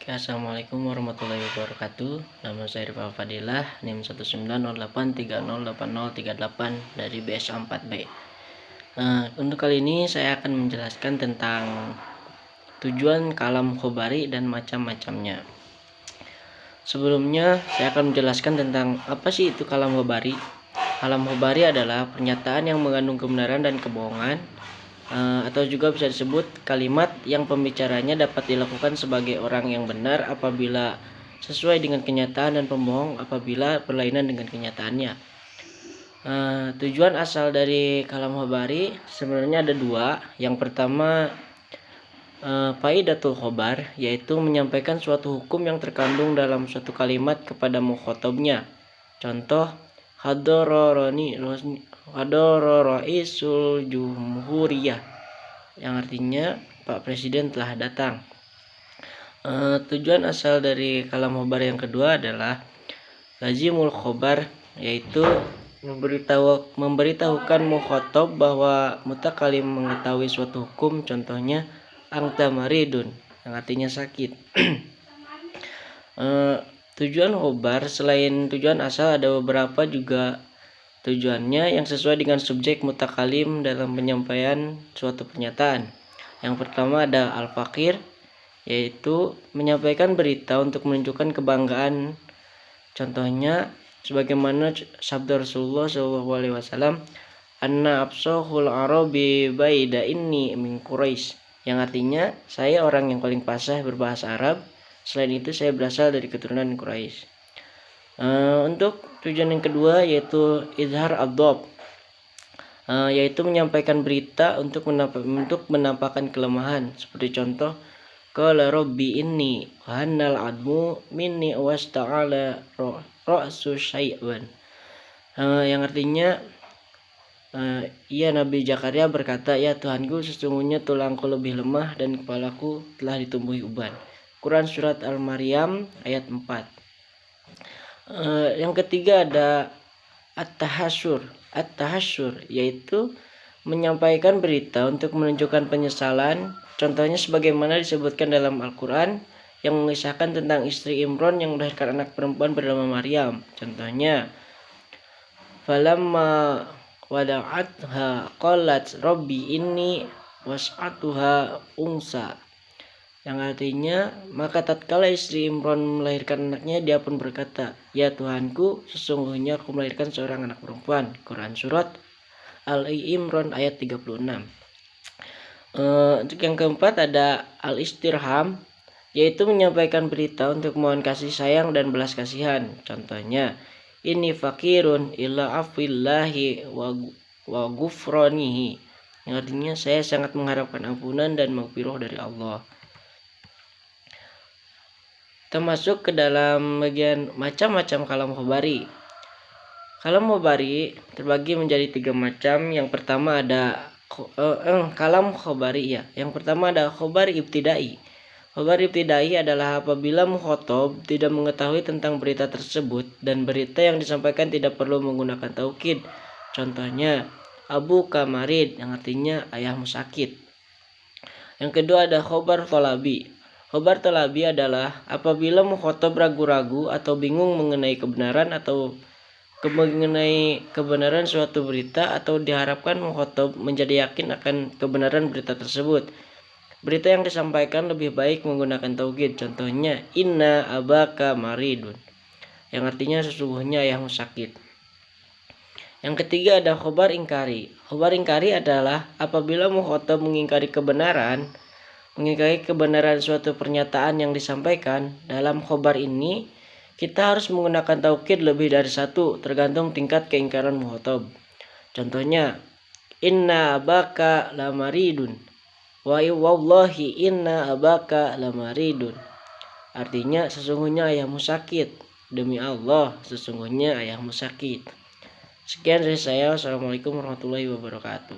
Assalamualaikum warahmatullahi wabarakatuh. Nama saya Rifa Fadilah, NIM 19083088038 dari BSA 4B. Untuk kali ini saya akan menjelaskan tentang tujuan kalam khobari dan macam-macamnya. Sebelumnya saya akan menjelaskan tentang apa sih itu kalam khobari. Kalam khobari adalah pernyataan yang mengandung kebenaran dan kebohongan, atau juga bisa disebut kalimat yang pembicaranya dapat dilakukan sebagai orang yang benar apabila sesuai dengan kenyataan dan pembohong apabila berlainan dengan kenyataannya. Tujuan asal dari kalam khobari sebenarnya ada dua. Yang pertama, faidatul khobar, yaitu menyampaikan suatu hukum yang terkandung dalam suatu kalimat kepada mukhatabnya. Contoh, hadara raisul jumhuriyah, yang artinya Pak Presiden telah datang. Tujuan asal dari kalam khobar yang kedua adalah lazimul khobar, yaitu memberitahukan mukhatab bahwa mutakalim mengetahui suatu hukum. Contohnya anta maridun, yang artinya sakit. Tujuan khobar selain tujuan asal ada beberapa juga tujuannya yang sesuai dengan subjek mutakalim dalam penyampaian suatu pernyataan. Yang pertama ada al-fakir, yaitu menyampaikan berita untuk menunjukkan kebanggaan. Contohnya sebagaimana sabda Rasulullah SAW, anna absahul arabi baida inni min Quraisy, yang artinya saya orang yang paling fasih berbahasa Arab, selain itu saya berasal dari keturunan Quraisy. Untuk tujuan yang kedua yaitu izhar ad-dhab, yaitu menyampaikan berita untuk menampakkan kelemahan. Seperti contoh, qala rabbi inni hannal admu minni wasta'ala ra'su syai'wan, yang artinya Nabi Zakaria berkata, ya Tuhanku, sesungguhnya tulangku lebih lemah dan kepalaku telah ditumbuhi uban. Quran surat Al-Maryam ayat 4. Yang ketiga ada at-tahasyur, yaitu menyampaikan berita untuk menunjukkan penyesalan. Contohnya sebagaimana disebutkan dalam Al-Quran yang mengisahkan tentang istri Imran yang melahirkan anak perempuan bernama Maryam. Contohnya, falamma wada'atha qalat rabbi inni was'atuha unsa, yang artinya maka tatkala istri Imran melahirkan anaknya, dia pun berkata, ya Tuhanku, sesungguhnya aku melahirkan seorang anak perempuan. Quran surat Al-Imran ayat 36. Untuk yang keempat ada al-istirham, yaitu menyampaikan berita untuk mohon kasih sayang dan belas kasihan. Contohnya, ini fakirun ila afillahi wa gufranihi, yang artinya saya sangat mengharapkan ampunan dan maghfirah dari Allah. Termasuk ke dalam bagian macam-macam kalam khobari. Kalam khobari terbagi menjadi 3 macam. Yang pertama ada kalam khobari ya. Yang pertama ada khobar ibtidai. Khobar ibtidai adalah apabila mukhatab tidak mengetahui tentang berita tersebut dan berita yang disampaikan tidak perlu menggunakan taukid. Contohnya abu kamarid, yang artinya ayahmu sakit. Yang kedua ada khobar tolabi. Khobar tolabi adalah apabila mukhatab ragu-ragu atau bingung mengenai kebenaran suatu berita, atau diharapkan mukhatab menjadi yakin akan kebenaran berita tersebut. Berita yang disampaikan lebih baik menggunakan taukid. Contohnya inna abaka maridun, yang artinya sesungguhnya ayahmu sakit. Yang ketiga ada khobar ingkari. Khobar ingkari adalah apabila mukhatab mengingkari kebenaran suatu pernyataan yang disampaikan. Dalam khobar ini kita harus menggunakan taukid lebih dari satu, tergantung tingkat keingkaran mukhatab. Contohnya inna abaka lamaridun, wa wallahi inna abaka lamaridun, artinya sesungguhnya ayahmu sakit, demi Allah sesungguhnya ayahmu sakit. Sekian dari saya. Wassalamualaikum warahmatullahi wabarakatuh.